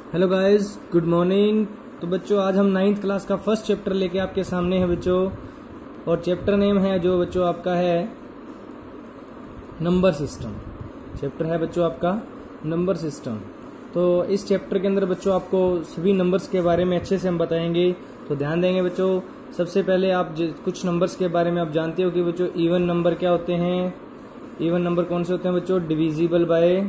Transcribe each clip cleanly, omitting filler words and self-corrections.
Hello guys, good morning. तो बच्चों, आज हम 9th क्लास का फर्स्ट चैप्टर लेके आपके सामने है बच्चों, और चैप्टर नेम है जो बच्चों आपका है नंबर सिस्टम। चैप्टर है बच्चों आपका नंबर सिस्टम। तो इस चैप्टर के अंदर बच्चों आपको सभी नंबर्स के बारे में अच्छे से हम बताएंगे, तो ध्यान देंगे बच्चों। सबसे पहले आप कुछ नंबर्स के बारे में आप जानते हो कि बच्चों इवन नंबर क्या होते हैं। इवन नंबर कौन से होते हैं बच्चों? Divisible by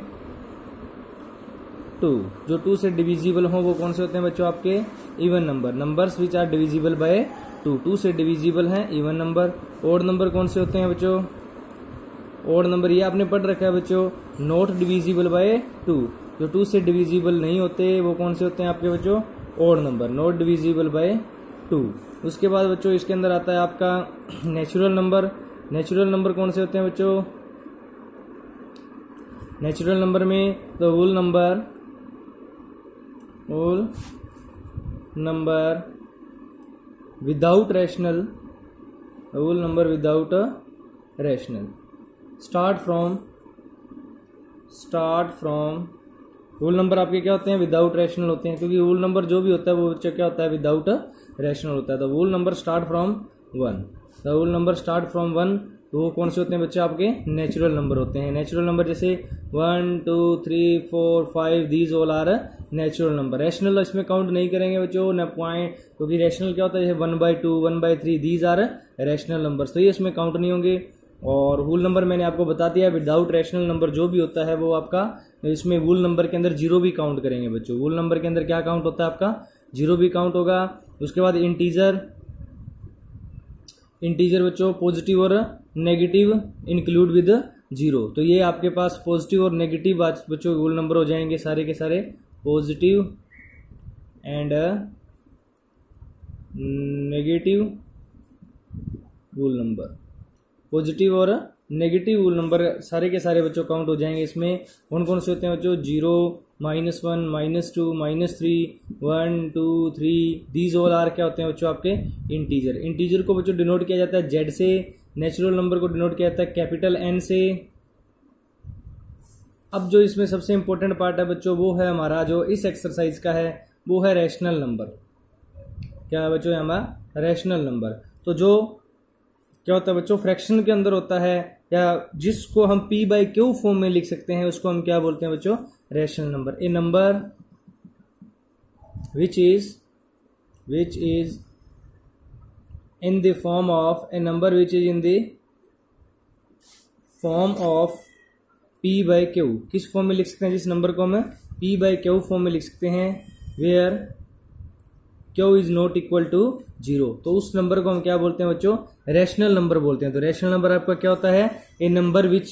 2। जो 2 से डिविजिबल हो वो कौन से होते हैं बच्चों? आपके even number. Numbers which are divisible by 2, 2 से डिविजिबल हैं इवन नंबर। ओड नंबर कौन से होते हैं बच्चों? ओड नंबर ये आपने पढ़ रखा है बच्चों, नॉट डिविजिबल बाय 2। जो 2 से डिविजिबल नहीं होते वो कौन से होते हैं आपके बच्चों? Odd number, not divisible by 2। उसके बाद बच्चों इसके अंदर आता है आपका नेचुरल नंबर। नेचुरल नंबर कौन से होते हैं बच्चों? नेचुरल नंबर में the whole number without rational, whole number without rational. Start from whole number आपके क्या होते हैं? विदाउट रैशनल होते हैं, क्योंकि होल नंबर जो भी होता है वो बच्चा क्या होता है? विदाउट रैशनल होता है। The whole number start from 1। The whole number start from 1, तो वो कौन से होते हैं बच्चे? आपके नेचुरल नंबर होते हैं। नेचुरल नंबर जैसे 1 2 3 4 5, these all are natural number. Rational इसमें काउंट नहीं करेंगे बच्चों, न पॉइंट, क्योंकि रैशनल क्या होता है? जैसे 1/2 1/3, दीज आर रैशनल नंबर्स, तो ये इसमें काउंट नहीं होंगे। और होल नंबर मैंने आपको बता दिया, विदाउट रैशनल नंबर जो भी होता है वो आपका, इसमें होल नंबर के अंदर जीरो भी काउंट करेंगे बच्चों। होल नंबर के अंदर क्या काउंट होता है आपका? जीरो भी काउंट होगा। उसके बाद इंटीजर बच्चों पॉजिटिव और नेगेटिव इंक्लूड विद 0। तो ये आपके पास पॉजिटिव और नेगेटिव आज बच्चों होल नंबर हो जाएंगे सारे के सारे, positive and negative whole number. Positive और नेगेटिव होल नंबर सारे के सारे बच्चों काउंट हो जाएंगे। इसमें कौन कौन से होते हैं बच्चों? 0 -1 -2 -3 1 2 3, दीज ऑल आर क्या होते हैं बच्चों? आपके इंटीजर। इंटीजर को बच्चों डिनोट किया जाता है जेड से। नेचुरल नंबर को डिनोट किया जाता है कैपिटल एन से। अब जो इसमें सबसे इंपॉर्टेंट पार्ट है बच्चों वो है हमारा, जो इस एक्सरसाइज का है वो है रैशनल नंबर। क्या है बच्चों? हमारा रैशनल नंबर। तो जो क्या होता है बच्चों? फ्रैक्शन के अंदर होता है, या जिसको हम p/q फॉर्म में लिख सकते हैं उसको हम क्या बोलते हैं बच्चों? Rational number. A number which is in the form of p/q। किस फॉर्म में लिख सकते हैं? जिस नंबर को हम p/q फॉर्म में लिख सकते हैं, where q is not equal to 0, तो उस नंबर को हम क्या बोलते हैं बच्चों? रैशनल नंबर बोलते हैं। तो रैशनल नंबर आपका क्या होता है? A number which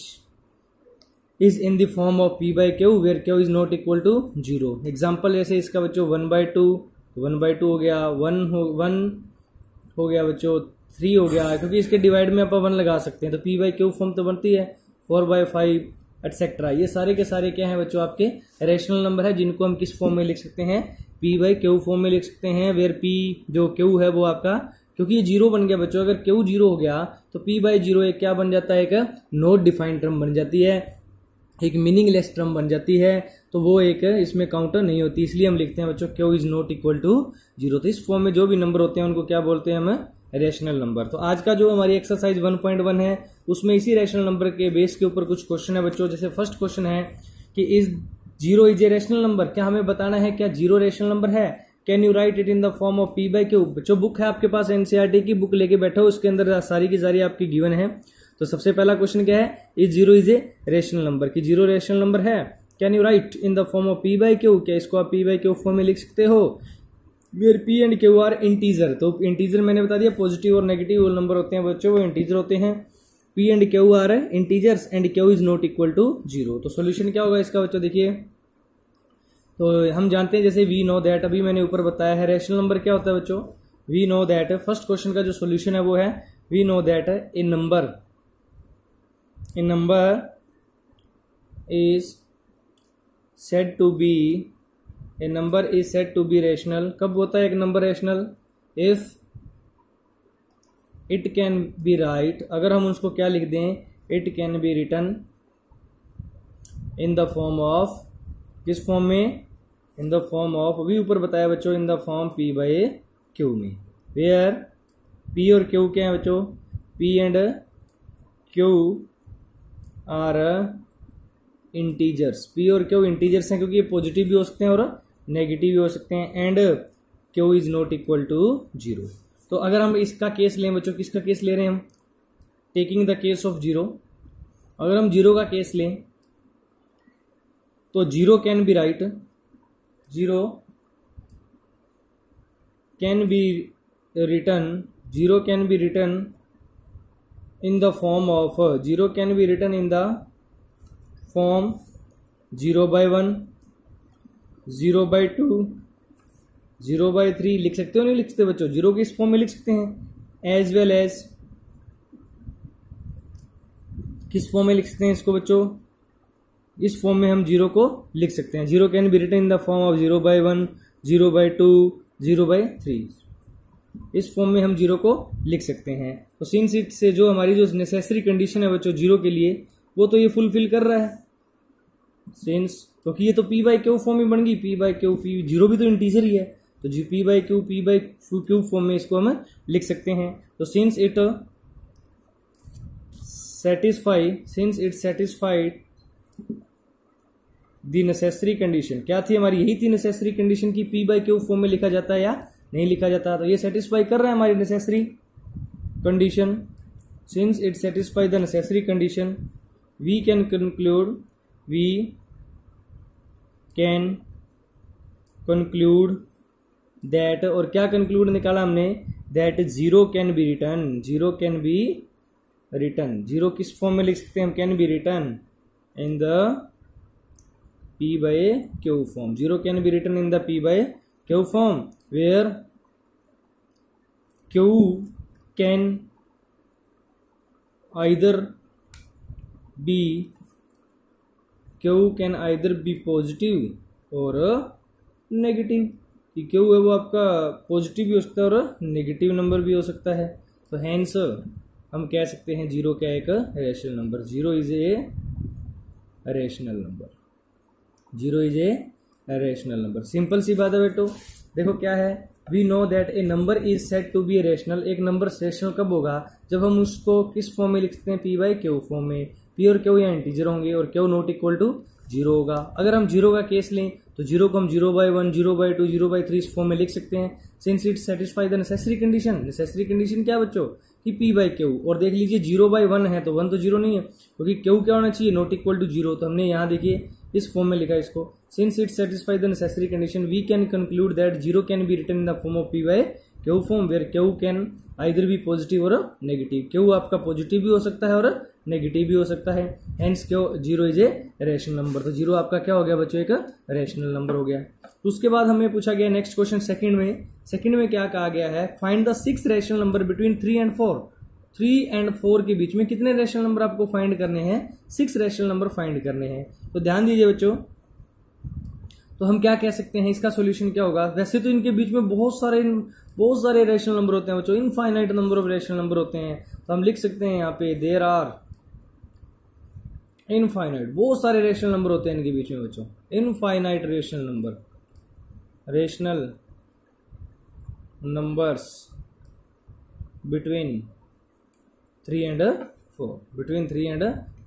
is in the form of p/q where q is not equal to 0। Example जैसे इसका बच्चों 1/2 हो गया, 1 हो गया बच्चों, 3 हो गया, क्योंकि इसके डिवाइड में आप 1 लगा सकते हैं, तो p/q फॉर्म तो बनती है। 4/5 एटसेट्रा, ये सारे के सारे क्या है बच्चों? आपके रैशनल नंबर है, जिनको हम किस फॉर्म में लिख सकते हैं? p/q फॉर्म में लिख सकते हैं, वेयर p जो q है वो आपका, क्योंकि ये 0 बन गया बच्चों, अगर q 0 हो गया तो p/0 एक क्या बन जाता है? एक नॉट डिफाइंड टर्म बन जाती है, एक मीनिंगलेस टर्म बन जाती है, तो वो एक इसमें काउंटर नहीं होती। इसलिए हम लिखते हैं बच्चों q is not equal to 0। तो इस फॉर्म में जो भी नंबर होते हैं उनको क्या बोलते हैं हम? Rational number. तो आज का जो हमारी एक्सरसाइज 1.1 है उसमें इसी रैशनल नंबर के बेस के ऊपर कुछ क्वेश्चन है बच्चों। जैसे फर्स्ट क्वेश्चन है कि is 0 is a rational number. क्या हमें बताना है क्या 0 रैशनल नंबर है? Can you right it in the form of p/q। बच्चों बुक है आपके पास, एनसीईआरटी की बुक लेके बैठो, उसके अंदर सारी की सारी आपकी गिवन है। तो सबसे पहला क्वेश्चन क्या है? Is 0 is a rational number, कि 0 रैशनल नंबर है। Can you right in the form of p/q, क्या इसको आप p/q फॉर्म में लिख सकते हो? Where p and q are integer. तो इंटीजर मैंने बता दिया, पॉजिटिव और नेगेटिव होल नंबर होते हैं बच्चों, वो इंटीजर होते हैं। p and q are integers and q is not equal to 0। तो सोल्यूशन क्या होगा इसका बच्चों? देखिए, तो हम जानते हैं जैसे वी नो दैट, अभी मैंने ऊपर बताया है रैशनल नंबर क्या होता है बच्चों? We know that, first question का जो सोल्यूशन है वो है we know that a number is said to be rational. कब होता है एक number rational? If it can be right, अगर हम उसको क्या लिख दें? It can be written in the form of, किस फॉर्म में? इन द फॉर्म ऑफ, अभी ऊपर बताया बच्चों, in the form p by q में, वेयर पी और क्यू क्या है बच्चों, P and q are integers, P और क्यू इंटीजर्स हैं क्योंकि ये पॉजिटिव भी हो सकते हैं और नेगेटिव भी हो सकते हैं, and q is not equal to zero. तो अगर हम इसका केस लें बच्चों, किसका केस ले रहे हैं हम, taking the case of zero, अगर हम जीरो का केस लें तो zero can be right, zero can be return, zero can be return in the form of, zero can be return in the form 0/1, 0/2, 0/3 लिख सकते हो नहीं लिख सकते बच्चों, जीरो के इस फॉर्म में लिख सकते हैं, एज वेल एज किस फॉर्म में लिख सकते हैं इसको बच्चों, इस फॉर्म में हम जीरो को लिख सकते हैं, zero can be written in the form of 0/1, 0/2, 0/3, इस फॉर्म में हम जीरो को लिख सकते हैं। तो सिंस इट से जो हमारी जो नेसेसरी कंडीशन है बच्चों जीरो के लिए, वो तो ये फुलफिल कर रहा है, सिंस क्योंकि ये तो पी बाई क्यू फॉर्म में बन गई, P by Q, P zero भी तो इंटीजर ही है, तो G P by q form में इसको हम लिख सकते हैं। तो since it satisfied the necessary condition, क्या थी हमारी, यही थी नेसेसरी कंडीशन की पी बाई क्यू फॉर्म में लिखा जाता है या नहीं लिखा जाता, तो ये सेटिस्फाई कर रहा है हमारी necessary condition, since it satisfy the necessary condition we can conclude that, और क्या कंक्लूड निकाला हमने, that zero can be return, zero can be return, zero किस फॉर्म में लिख सकते हैं हम, can be return in the p by q form, zero can be return in the p by q form, where q can either be positive और negative, कि q है वो आपका पॉजिटिव भी हो सकता है और नेगेटिव नंबर भी हो सकता है। तो हैंस हम कह सकते हैं जीरो क्या एक rational number, zero is a rational number, zero is a rational number, simple सी बात है बेटो। देखो क्या है, we know that a number is said to be a rational, एक नंबर रेशनल कब होगा, जब हम उसको किस फॉर्म में लिख सकते हैं, पी बाई क्यू फॉर्म में, पी और क्यू या इंटीजर होंगे और q not equal to zero होगा। अगर हम जीरो का केस लें तो जीरो को हम 0/1, 0/2, 0/3 इस फॉर्म में लिख सकते हैं, since it satisfy the necessary condition, necessary condition क्या बच्चों कि पी बाई क्यू, और देख लीजिए 0/1 है तो 1 तो जीरो नहीं है, क्योंकि क्यू क्या होना चाहिए, नॉट इक्वल टू जीरो, तो हमने यहाँ देखिए इस फॉर्म में लिखा है इसको, since it satisfy the necessary condition we can conclude that zero can be written in the form of p by q form, where q can either भी पॉजिटिव और नेगेटिव, क्यू आपका पॉजिटिव भी हो सकता है और नेगेटिव भी हो सकता है, hence Q zero is a rational number, तो जीरो आपका क्या हो गया बच्चों, एक रेशनल नंबर हो गया। तो उसके बाद हमें पूछा गया नेक्स्ट क्वेश्चन सेकंड में क्या कहा गया है, find the 6 rational number between 3 and 4, 3 and 4 के बीच में कितने रेशनल नंबर आपको फाइंड करने हैं, 6 रेशनल नंबर फाइंड करने हैं। तो ध्यान दीजिए बच्चों, तो हम क्या कह सकते हैं, इसका सॉल्यूशन क्या होगा, वैसे तो इनके बीच में बहुत सारे रेशनल नंबर होते हैं बच्चों, infinite number of rational number होते हैं, तो हम लिख सकते हैं यहाँ पे देयर आर इनफाइनाइट, बहुत सारे रेशनल नंबर होते हैं इनके बीच में बच्चों, infinite rational numbers between 3 and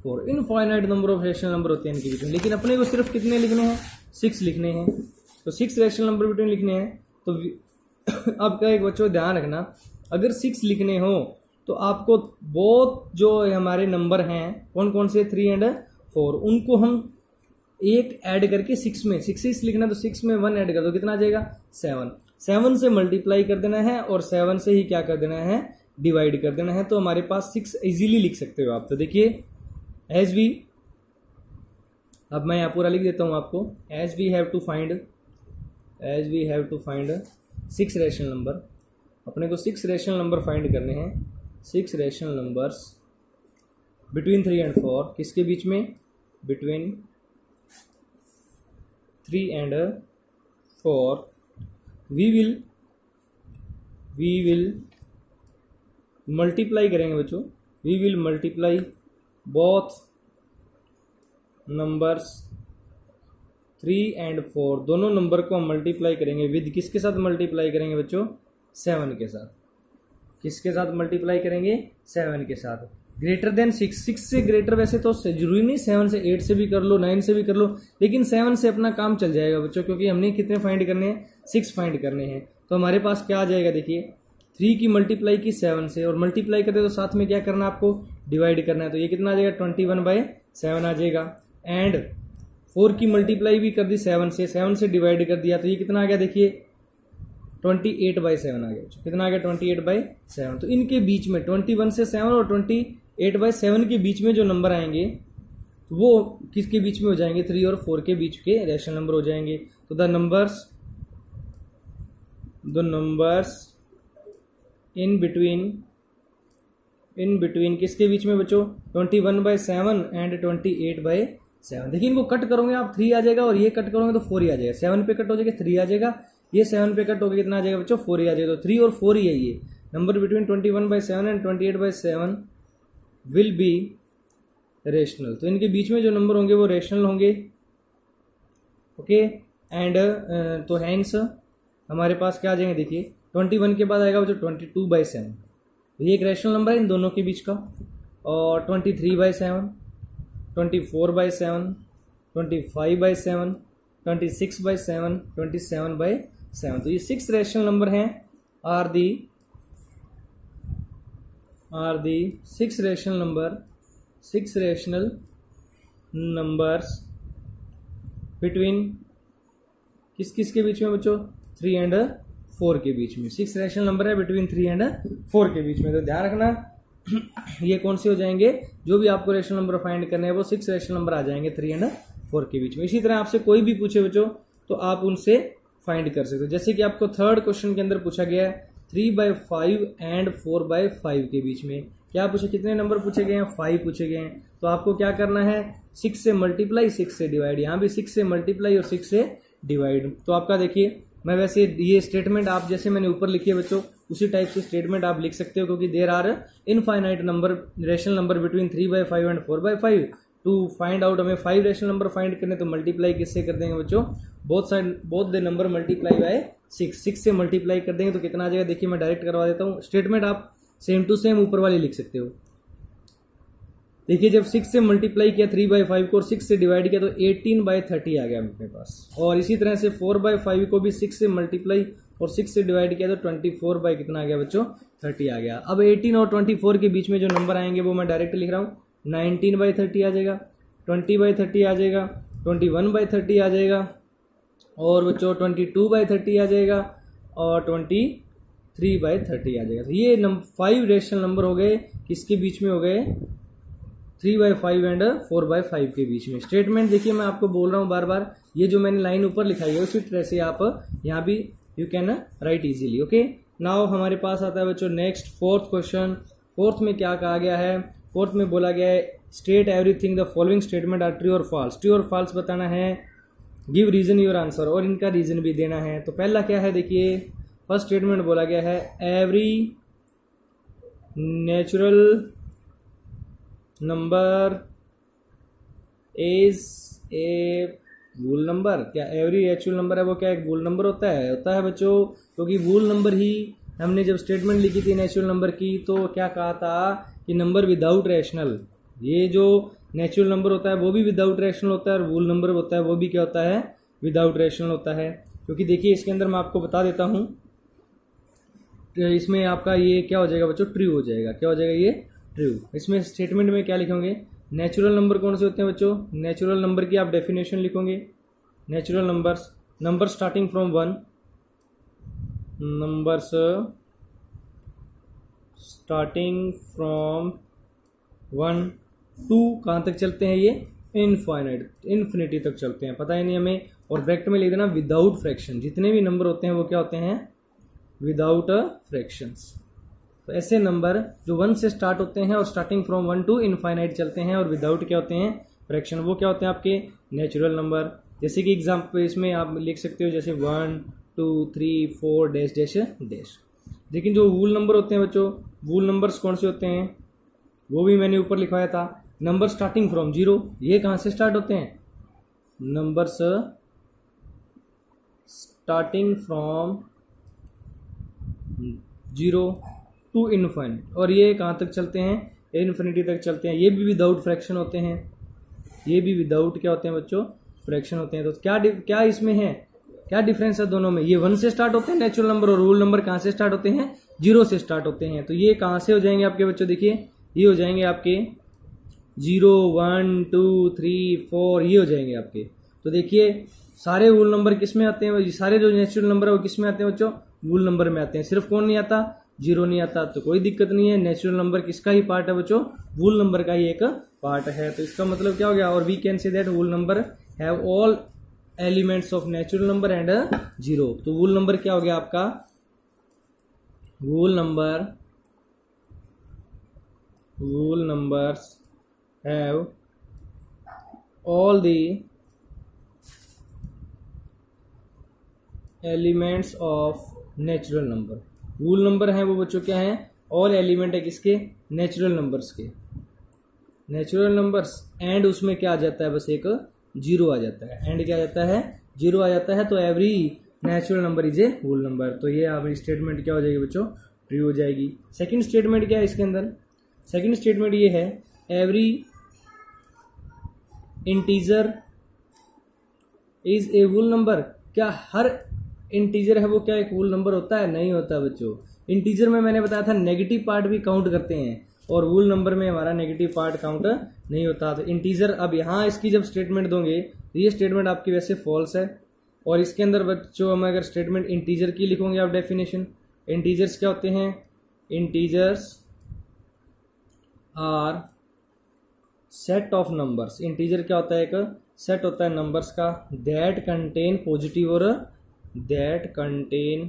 4, infinite number of rational number होते हैं इनके बीच में, लेकिन अपने को सिर्फ कितने लिखने हैं, 6 लिखने हैं, तो 6 रेशनल नंबर बिटवीन लिखने हैं। तो अब क्या एक बच्चों ध्यान रखना, अगर 6 लिखने हो तो आपको बहुत जो हमारे नंबर हैं कौन कौन से, 3 एंड 4, उनको हम एक ऐड करके 6 में, 6 लिखना तो 6 में 1 ऐड कर दो, कितना आ जाएगा 7 से मल्टीप्लाई कर देना है और 7 से ही क्या कर देना है, डिवाइड कर देना है, तो हमारे पास 6 इजीली लिख सकते हो आप। तो देखिए एज वी, अब मैं यहाँ पूरा लिख देता हूँ आपको, as we have to find 6 rational number, अपने को 6 रेशनल नंबर फाइंड करने हैं, 6 रेशनल नंबर्स बिटवीन 3 एंड 4, किसके बीच में, between 3 and 4, we will multiply करेंगे बच्चों, we will multiply both numbers 3 and 4 दोनों नंबर को हम मल्टीप्लाई करेंगे विद किसके साथ मल्टीप्लाई करेंगे बच्चों? 7 के साथ। किसके साथ मल्टीप्लाई करेंगे? 7 के साथ। ग्रेटर देन 6, 6 से ग्रेटर वैसे तो जरूरी नहीं 7 से, 8 से भी कर लो, 9 से भी कर लो, लेकिन 7 से अपना काम चल जाएगा बच्चों, क्योंकि हमने कितने फाइंड करने हैं? 6 फाइंड करने हैं। तो हमारे पास क्या आ जाएगा देखिए, 3 की मल्टीप्लाई की 7 से, और मल्टीप्लाई करते तो साथ में क्या करना है आपको? डिवाइड करना है। तो ये कितना आ जाएगा? 21/7 आ जाएगा। एंड 4 की मल्टीप्लाई भी कर दी 7 से डिवाइड कर दिया, तो ये कितना आ गया देखिए? 28/7 आ गया। कितना आ गया? 28/7। तो इनके बीच में 21 से 7 और 28/7 के बीच में जो नंबर आएंगे वो किसके बीच में हो जाएंगे? 3 और 4 के बीच के रैशनल नंबर हो जाएंगे। तो द नंबर्स इन बिटवीन किसके बीच में बच्चों? 21/7 एंड 28/7। देखिए इनको कट करोगे आप 3 आ जाएगा, और ये कट करोगे तो 4 ही आ जाएगा। 7 पे कट हो जाएगा 3 आ जाएगा, ये 7 पे कट हो गया कितना आ जाएगा बच्चों? 4 ही आ जाएगा। तो 3 और 4 ही है ये number between 21/7 and 28/7 will be rational. तो इनके बीच में जो नंबर होंगे वो रेशनल होंगे। ओके, एंड तो हैंस हमारे पास क्या आ जाएंगे देखिए, 21 के बाद आएगा बच्चों 22/7, ये एक रेशनल नंबर है इन दोनों के बीच का। और 23/7, 24/7, 25/7, 26/7, 27/7। तो ये 6 रेशनल नंबर हैं, are the 6 rational numbers between किस के बीच में बच्चों? 3 एंड 4 के बीच में। 6 रेशनल नंबर है बिटवीन 3 एंड 4 के बीच में। तो ध्यान रखना ये कौन से हो जाएंगे? जो भी आपको रेशनल नंबर फाइंड करने हैं वो 6 रेशनल नंबर आ जाएंगे 3 एंड 4 के बीच में। इसी तरह आपसे कोई भी पूछे बच्चों तो आप उनसे फाइंड कर सकते हो। जैसे कि आपको थर्ड क्वेश्चन के अंदर पूछा गया है 3/5 एंड 4/5 के बीच में क्या पूछे? कितने नंबर पूछे गए हैं? 5 पूछे गए हैं। तो आपको क्या करना है? 6 से मल्टीप्लाई, 6 से डिवाइड। यहाँ भी 6 से मल्टीप्लाई और 6 से डिवाइड। तो आपका देखिए, मैं वैसे ये स्टेटमेंट आप जैसे मैंने ऊपर लिखी है बच्चों उसी टाइप से स्टेटमेंट आप लिख सकते हो, क्योंकि there are infinite number rational number between 3/5 and 4/5। To find out, हमें 5 रेशनल नंबर फाइंड करने, तो मल्टीप्लाई किससे कर देंगे बच्चों? Both the number multiply by 6 से मल्टीप्लाई कर देंगे तो कितना आ जाएगा? देखिए मैं डायरेक्ट करवा देता हूँ। स्टेटमेंट आप सेम टू सेम ऊपर वाली लिख सकते हो। देखिए जब 6 से मल्टीप्लाई किया 3/5 को और 6 से डिवाइड किया तो 18/30 आ गया अपने पास। और इसी तरह से 4/5 को भी 6 से मल्टीप्लाई और 6 से डिवाइड किया तो 24 कितना आ गया बच्चों? 30 आ गया। अब 18 और 24 के बीच में जो नंबर आएंगे वो मैं डायरेक्ट लिख रहा हूँ। 19/30 आ जाएगा, 20/30 आ जाएगा, 21/30 आ जाएगा, और बच्चों 22/30 आ जाएगा, और 23/30 आ जाएगा। तो ये 5 रेशनल नंबर हो गए, किसके बीच में हो गए? 3/5 एंड 4/5 के बीच में। स्टेटमेंट देखिए मैं आपको बोल रहा हूँ बार बार, ये जो मैंने लाइन ऊपर लिखाई है उसी तरह से आप यहाँ भी you can write easily. Okay, now हमारे पास आता है बच्चों नेक्स्ट फोर्थ क्वेश्चन। फोर्थ में क्या कहा गया है? फोर्थ में बोला गया है state everything the following statement are true और फॉल्स। ट्रू और फॉल्स बताना है, गिव रीजन योर आंसर, और इनका रीजन भी देना है। तो पहला क्या है देखिए, फर्स्ट स्टेटमेंट बोला गया है every natural number is A wool number. क्या एवरी नेचुरल नंबर है वो क्या एक वूल नंबर होता है? होता है बच्चों, क्योंकि वूल नंबर ही हमने जब स्टेटमेंट लिखी थी नेचुरल नंबर की तो क्या कहा था कि नंबर विदाउट रैशनल, ये जो नेचुरल नंबर होता है वो भी विदाउट रैशनल होता है, और वूल नंबर होता है वो भी क्या होता है? विदाउट रैशनल होता है। क्योंकि देखिए इसके अंदर मैं आपको बता देता हूँ, इसमें आपका ये क्या हो जाएगा बच्चों? ट्रू हो जाएगा। क्या हो जाएगा? ये ट्रू। इसमें स्टेटमेंट में क्या लिखोगे? नेचुरल नंबर कौन से होते हैं बच्चों? नेचुरल नंबर की आप डेफिनेशन लिखोगे। Natural numbers, number starting from 1, numbers starting from 1 2 कहाँ तक चलते हैं? ये इनफाइनाइट, इन्फिनिटी तक चलते हैं, पता ही नहीं हमें। और ब्रैकेट में लिख देना विदाउट फ्रैक्शन। जितने भी नंबर होते हैं वो क्या होते हैं? Without fractions. तो ऐसे नंबर जो 1 से स्टार्ट होते हैं और स्टार्टिंग फ्रॉम 1 टू इनफाइनाइट चलते हैं और विदाउट क्या होते हैं? फ्रैक्शन, वो क्या होते हैं? आपके नेचुरल नंबर। जैसे कि एग्जाम्पल इसमें आप लिख सकते हो जैसे 1 2 3 4 डैश डैश डैश। लेकिन जो वूल नंबर होते हैं बच्चों, वूल नंबर्स कौन से होते हैं वो भी मैंने ऊपर लिखवाया था। नंबर स्टार्टिंग फ्रॉम 0, ये कहाँ से स्टार्ट होते हैं? Numbers starting from 0 to infinity, और ये कहाँ तक चलते हैं, इन्फिनिटी तक चलते हैं। ये भी विदाउट फ्रैक्शन होते हैं, ये भी विदाउट क्या होते हैं बच्चों, फ्रैक्शन होते हैं। तो क्या इसमें है, क्या डिफरेंस है दोनों में? ये 1 से स्टार्ट होते हैं नेचुरल नंबर, और रूल नंबर कहाँ से स्टार्ट होते हैं, 0 से स्टार्ट होते हैं। तो ये कहाँ से हो जाएंगे आपके बच्चों, देखिए ये हो जाएंगे आपके 0 1 2 3 4, ये हो जाएंगे आपके। तो देखिए सारे रूल नंबर किस में आते हैं, सारे जो नेचुरल नंबर है वो किस में आते हैं बच्चों, रूल नंबर में आते हैं। सिर्फ कौन नहीं आता, 0 नहीं आता। तो कोई दिक्कत नहीं है, नेचुरल नंबर किसका ही पार्ट है बच्चों, रूल नंबर का ही एक पार्ट है। तो इसका मतलब क्या हो गया, और we can say that whole number have all elements of natural number and 0। तो रूल नंबर क्या हो गया आपका, whole numbers have all the elements of natural number. Whole number है वो बच्चों क्या है, ऑल एलिमेंट है किसके, नेचुरल नंबर्स के, नेचुरल नंबर्स। एंड उसमें क्या आ जाता है, बस एक 0 आ जाता है, एंड क्या आ जाता है, 0 आ जाता है। तो every natural number is a rule number. तो ये आपकी स्टेटमेंट क्या हो जाएगी बच्चों, ट्रू हो जाएगी। सेकंड स्टेटमेंट क्या है इसके अंदर, सेकंड स्टेटमेंट ये है, every integer is a rule number. क्या हर इंटीजर है वो क्या एक रूल नंबर होता है, नहीं होता बच्चों। इंटीजर में मैंने बताया था नेगेटिव पार्ट भी काउंट करते हैं, और रूल नंबर में हमारा नेगेटिव पार्ट काउंट नहीं होता। तो इंटीजर, अब यहाँ इसकी जब स्टेटमेंट दोगे तो ये स्टेटमेंट आपकी वैसे फॉल्स है, और इसके अंदर बच्चों हम अगर स्टेटमेंट इंटीजर की लिखोगे आप डेफिनेशन, इंटीजर्स क्या होते हैं, integers are set of numbers. Integer क्या होता है, एक सेट होता है नंबर्स का, दैट कंटेन पॉजिटिव और that contain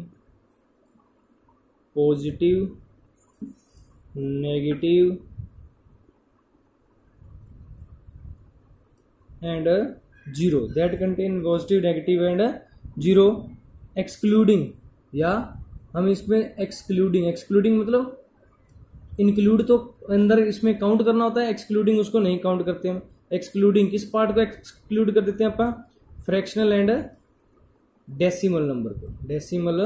positive, negative and 0, that contain positive, negative and 0, excluding, या हम इसमें excluding मतलब इंक्लूड तो अंदर इसमें काउंट करना होता है, एक्सक्लूडिंग उसको नहीं काउंट करते हम। एक्सक्लूडिंग किस पार्ट को एक्सक्लूड कर देते हैं अपन, फ्रैक्शनल एंड डेसिमल नंबर को, डेसिमल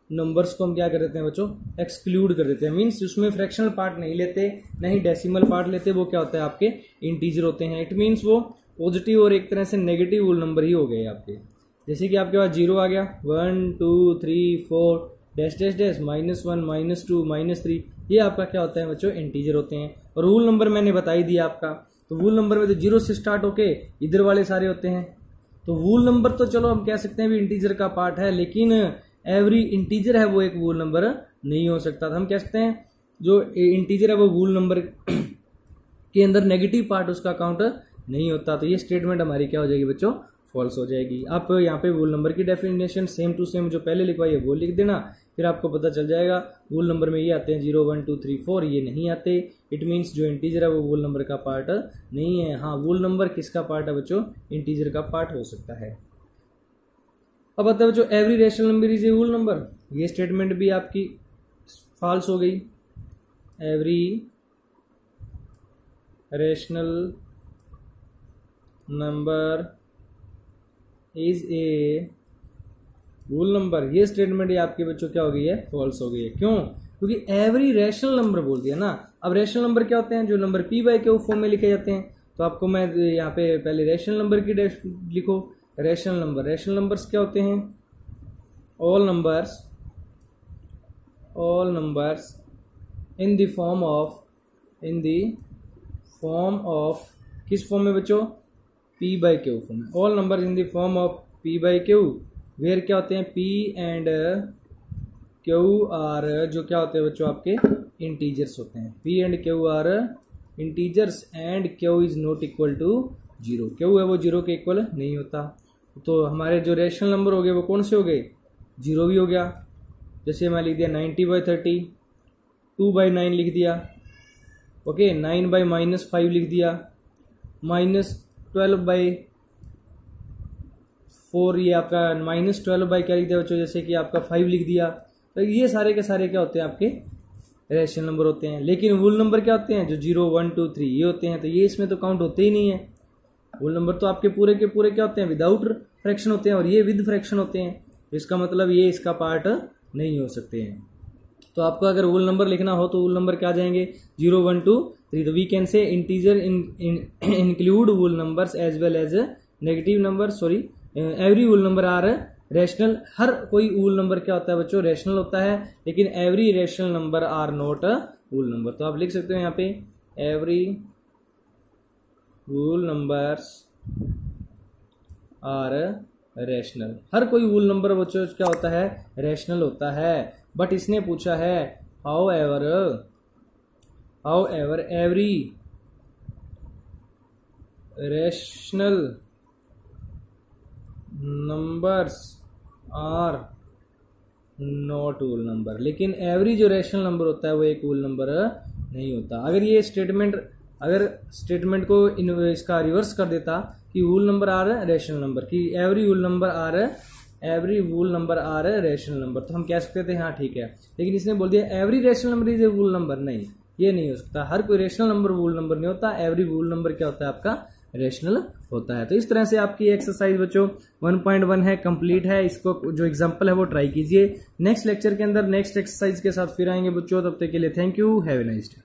नंबर्स को हम क्या कर देते हैं बच्चों, एक्सक्लूड कर देते हैं। मीन्स उसमें फ्रैक्शनल पार्ट नहीं लेते, नहीं डेसिमल पार्ट लेते, वो क्या होता है आपके इंटीजर होते हैं। इट मीन्स वो पॉजिटिव और एक तरह से नेगेटिव रूल नंबर ही हो गए आपके। जैसे कि आपके पास 0 आ गया, 1 2 3 4 डैश डैश डैश -1 -2 -3, ये आपका क्या होता है बच्चों, इंटीजर होते हैं। और रूल नंबर मैंने बता ही दिया आपका। तो रूल नंबर में तो 0 से स्टार्ट होके इधर वाले सारे होते हैं। तो रूल नंबर तो चलो हम कह सकते हैं भी इंटीजर का पार्ट है, लेकिन एवरी इंटीजर है वो एक रूल नंबर नहीं हो सकता। तो हम कह सकते हैं जो इंटीजर है वो रूल नंबर के अंदर नेगेटिव पार्ट उसका काउंट नहीं होता। तो ये स्टेटमेंट हमारी क्या हो जाएगी बच्चों, फॉल्स हो जाएगी। आप यहाँ पे रूल नंबर की डेफिनेशन सेम टू सेम जो पहले लिखवाई है वो लिख देना, फिर आपको पता चल जाएगा रूल नंबर में ये आते हैं 0 1 2 3 4, ये नहीं आते। इट मीन्स जो इंटीजर है वो रूल नंबर का पार्ट नहीं है। हाँ, रूल नंबर किसका पार्ट है बच्चों, इंटीजर का पार्ट हो सकता है। अब आता है बच्चों every rational number is a rule number. ये स्टेटमेंट भी आपकी फॉल्स हो गई। Every rational number is a rule number, ये स्टेटमेंट ये आपके बच्चों क्या हो गई है, फॉल्स हो गई है। क्यों? क्योंकि एवरी रैशनल नंबर बोल दिया ना। अब रैशनल नंबर क्या होते हैं, जो number P by q form में लिखे जाते हैं। तो आपको मैं यहाँ पे पहले रैशनल नंबर की लिखो। रैशनल नंबर्स क्या होते हैं, all numbers in the form of किस फॉर्म में बच्चों, पी बाई क्यू फॉर्म में। All number in the form of p by q, where क्या होते हैं, पी एंड क्यू आर जो क्या होते हैं बच्चों आपके इंटीजर्स होते हैं। P and q are integers and q is not equal to 0। Q है वो 0 के इक्वल नहीं होता। तो हमारे जो रैशनल नंबर हो गए वो कौन से हो गए, 0 भी हो गया। जैसे मैं लिख दिया 90/30, 2/9 लिख दिया, ओके, 9/-5 लिख दिया, -12/4, ये आपका -12 क्या लिख दिया बच्चों, जैसे कि आपका 5 लिख दिया। तो ये सारे के सारे क्या होते हैं आपके रैशनल नंबर होते हैं। लेकिन रूल नंबर क्या होते हैं, जो 0 1 2 3 ये होते हैं। तो ये इसमें तो काउंट होते ही नहीं है। रूल नंबर तो आपके पूरे के पूरे क्या होते हैं, विदाउट फ्रैक्शन होते हैं, और ये विद फ्रैक्शन होते हैं। तो इसका मतलब ये इसका पार्ट नहीं हो सकते हैं। तो आपको अगर होल नंबर लिखना हो तो होल नंबर क्या आ जाएंगे 0 1 2 3। तो we can say integer include whole numbers as well as negative number, sorry every whole number are rational. हर कोई होल नंबर क्या होता है बच्चों, रैशनल होता है, लेकिन every rational number are not whole number. तो आप लिख सकते हो यहाँ पे every whole numbers are rational. हर कोई होल नंबर बच्चों क्या होता है, रैशनल होता है। बट इसने पूछा है however every rational numbers are not whole number. लेकिन एवरी जो रैशनल नंबर होता है वो एक होल नंबर नहीं होता। अगर ये स्टेटमेंट को इसका रिवर्स कर देता कि whole number are rational number, कि every whole number are rational number, तो हम कह सकते थे हाँ ठीक है। लेकिन इसने बोल दिया every rational number is a whole number. नहीं, ये नहीं हो सकता। हर कोई रैशनल नंबर होल नंबर नहीं होता, एवरी होल नंबर क्या होता है आपका, रैशनल होता है। तो इस तरह से आपकी एक्सरसाइज बच्चों 1.1 है, कंप्लीट है। इसको जो एग्जांपल है वो ट्राई कीजिए। नेक्स्ट लेक्चर के अंदर नेक्स्ट एक्सरसाइज के साथ फिर आएंगे बच्चों। तब तक के लिए thank you, have a nice day.